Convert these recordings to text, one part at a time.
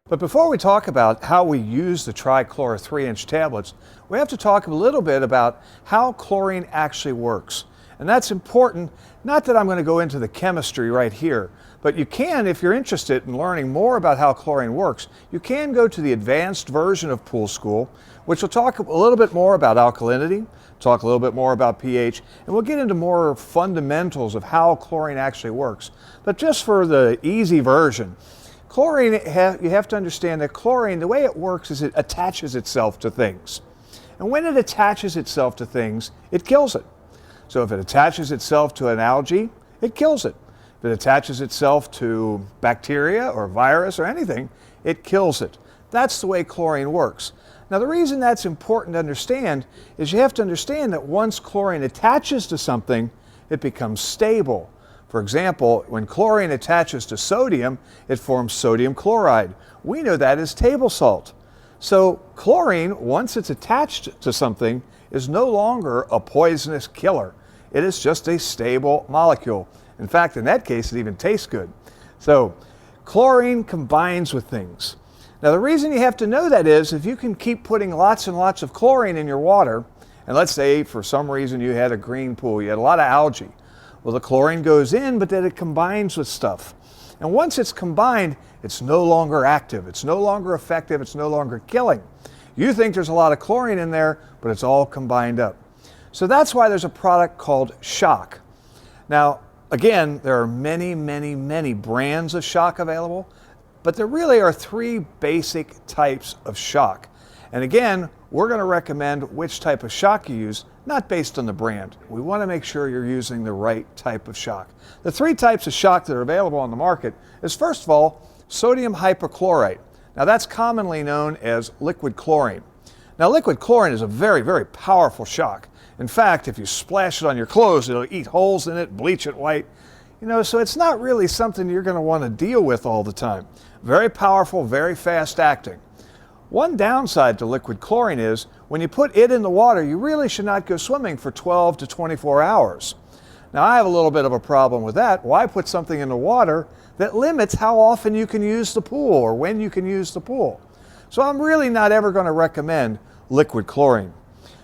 But before we talk about how we use the trichlor 3-inch tablets, we have to talk a little bit about how chlorine actually works. And that's important, not that I'm going to go into the chemistry right here, but you can, if you're interested in learning more about how chlorine works, you can go to the advanced version of Pool School, which will talk a little bit more about alkalinity, talk a little bit more about pH, and we'll get into more fundamentals of how chlorine actually works. But just for the easy version, chlorine, you have to understand that chlorine, the way it works is it attaches itself to things. And when it attaches itself to things, it kills it. So if it attaches itself to an algae, it kills it. If it attaches itself to bacteria or virus or anything, it kills it. That's the way chlorine works. Now the reason that's important to understand is you have to understand that once chlorine attaches to something, it becomes stable. For example, when chlorine attaches to sodium, it forms sodium chloride. We know that as table salt. So chlorine, once it's attached to something, is no longer a poisonous killer. It is just a stable molecule. In fact, in that case, it even tastes good. So chlorine combines with things. Now the reason you have to know that is if you can keep putting lots and lots of chlorine in your water, and let's say for some reason you had a green pool, you had a lot of algae. Well, the chlorine goes in, but then it combines with stuff. And once it's combined, it's no longer active, it's no longer effective, it's no longer killing. You think there's a lot of chlorine in there, but it's all combined up. So that's why there's a product called shock. Now, again, there are many, many, many brands of shock available, but there really are three basic types of shock. And again, we're going to recommend which type of shock you use, not based on the brand. We want to make sure you're using the right type of shock. The three types of shock that are available on the market is, first of all, sodium hypochlorite. Now that's commonly known as liquid chlorine. Now liquid chlorine is a very, very powerful shock. In fact, if you splash it on your clothes, it'll eat holes in it, bleach it white. So it's not really something you're going to want to deal with all the time. Very powerful, very fast acting. One downside to liquid chlorine is when you put it in the water, you really should not go swimming for 12 to 24 hours. Now I have a little bit of a problem with that. Why put something in the water that limits how often you can use the pool or when you can use the pool? So I'm really not ever going to recommend liquid chlorine.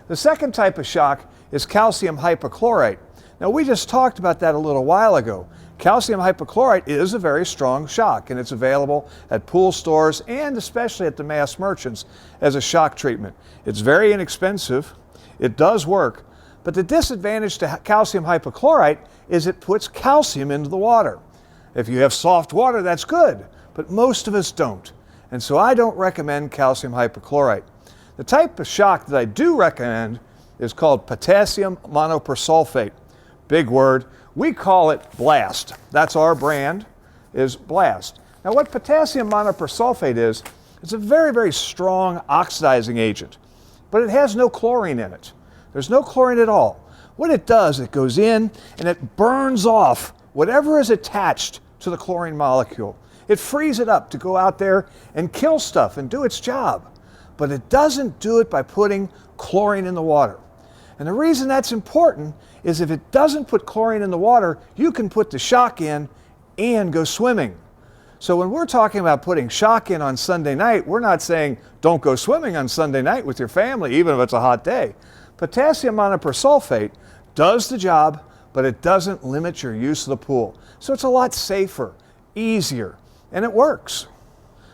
The second type of shock is calcium hypochlorite. Now we just talked about that a little while ago. Calcium hypochlorite is a very strong shock, and it's available at pool stores and especially at the mass merchants as a shock treatment. It's very inexpensive, it does work, but the disadvantage to calcium hypochlorite is it puts calcium into the water. If you have soft water, that's good, but most of us don't. And so I don't recommend calcium hypochlorite. The type of shock that I do recommend is called potassium monopersulfate. Big word. We call it Blast. That's our brand, is Blast. Now what potassium monopersulfate is, it's a very, very strong oxidizing agent, but it has no chlorine in it. There's no chlorine at all. What it does, it goes in and it burns off whatever is attached to the chlorine molecule. It frees it up to go out there and kill stuff and do its job. But it doesn't do it by putting chlorine in the water. And the reason that's important is if it doesn't put chlorine in the water, you can put the shock in and go swimming. So when we're talking about putting shock in on Sunday night, we're not saying don't go swimming on Sunday night with your family, even if it's a hot day. Potassium monopersulfate does the job, but it doesn't limit your use of the pool. So it's a lot safer, easier, and it works.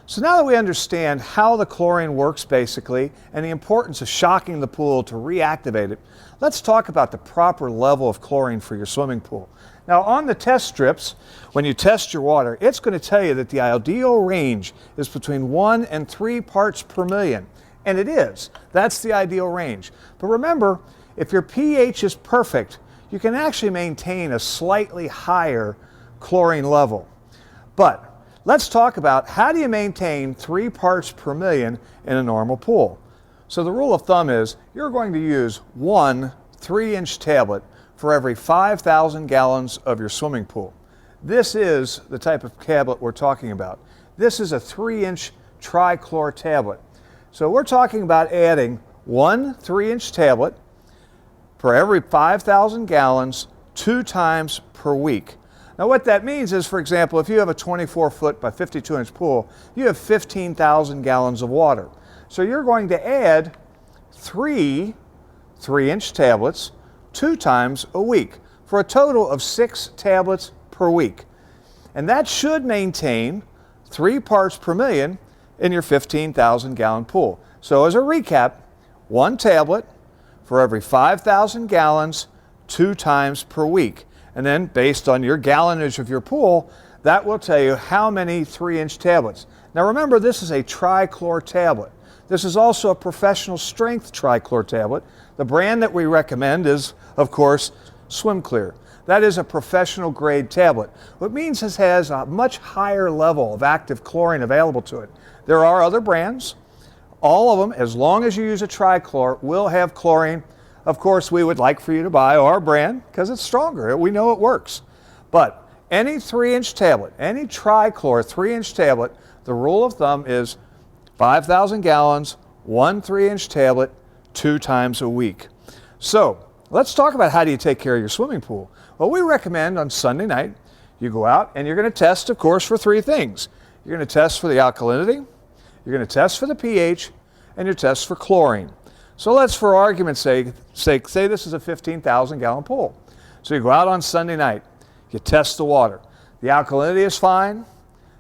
So now that we understand how the chlorine works basically and the importance of shocking the pool to reactivate it, let's talk about the proper level of chlorine for your swimming pool. Now on the test strips, when you test your water, it's going to tell you that the ideal range is between 1 and 3 parts per million. And it is. That's the ideal range. But remember, if your pH is perfect, you can actually maintain a slightly higher chlorine level. But let's talk about how do you maintain 3 parts per million in a normal pool. So the rule of thumb is you're going to use one 3-inch tablet for every 5,000 gallons of your swimming pool. This is the type of tablet we're talking about. This is a 3-inch trichlor tablet. So we're talking about adding one 3-inch tablet for every 5,000 gallons 2 times per week. Now what that means is, for example, if you have a 24-foot by 52-inch pool, you have 15,000 gallons of water. So you're going to add 3 3-inch tablets 2 times a week for a total of 6 tablets per week. And that should maintain 3 parts per million in your 15,000 gallon pool. So as a recap, 1 tablet for every 5,000 gallons 2 times per week. And then based on your gallonage of your pool, that will tell you how many 3-inch tablets. Now remember, this is a trichlor tablet. This is also a professional strength trichlor tablet. The brand that we recommend is, of course, Swim Clear. That is a professional grade tablet, which means it has a much higher level of active chlorine available to it. There are other brands. All of them, as long as you use a trichlor, will have chlorine. Of course, we would like for you to buy our brand because it's stronger. We know it works. But any 3-inch tablet, any trichlor 3-inch tablet, the rule of thumb is 5,000 gallons, 1 3-inch tablet, 2 times a week. So let's talk about how do you take care of your swimming pool. Well, we recommend on Sunday night, you go out and you're going to test, of course, for 3 things. You're going to test for the alkalinity, you're going to test for the pH, and you test for chlorine. So let's, for argument's sake, say this is a 15,000 gallon pool. So you go out on Sunday night, you test the water. The alkalinity is fine,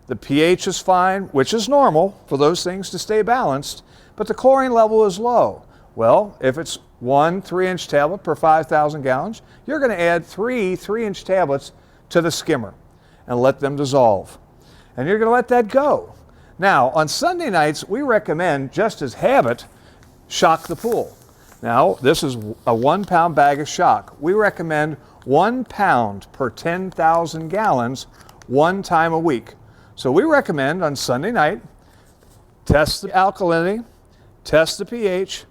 the pH is fine, which is normal for those things to stay balanced, but the chlorine level is low. Well, if it's 1 3-inch tablet per 5,000 gallons, you're going to add 3 3-inch tablets to the skimmer and let them dissolve. And you're going to let that go. Now, on Sunday nights, we recommend, just as habit, shock the pool. Now, this is a 1-pound bag of shock. We recommend 1 pound per 10,000 gallons 1 time a week. So we recommend on Sunday night, test the alkalinity, test the pH,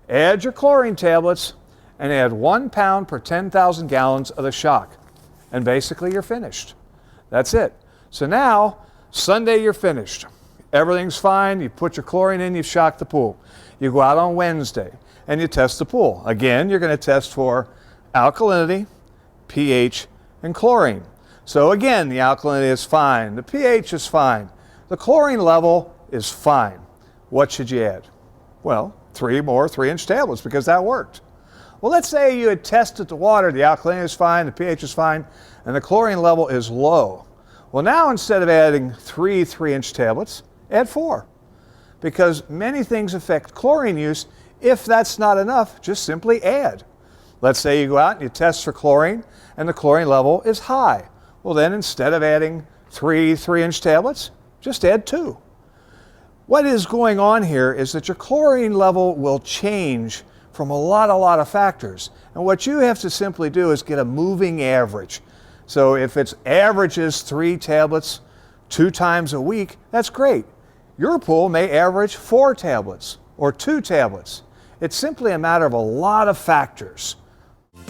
add your chlorine tablets, and add 1 pound per 10,000 gallons of the shock. And basically you're finished. That's it. So now, Sunday you're finished. Everything's fine, you put your chlorine in, you've shocked the pool. You go out on Wednesday and you test the pool. Again, you're going to test for alkalinity, pH, and chlorine. So again, the alkalinity is fine, the pH is fine, the chlorine level is fine. What should you add? Well, 3 more 3-inch tablets because that worked. Well, let's say you had tested the water, the alkalinity is fine, the pH is fine, and the chlorine level is low. Well, now instead of adding 3 3-inch tablets, add 4. Because many things affect chlorine use. If that's not enough, just simply add. Let's say you go out and you test for chlorine and the chlorine level is high. Well, then instead of adding 3 3-inch tablets, just add 2. What is going on here is that your chlorine level will change from a lot of factors. And what you have to simply do is get a moving average. So if it's averages 3 tablets 2 times a week, that's great. Your pool may average 4 tablets or 2 tablets. It's simply a matter of a lot of factors.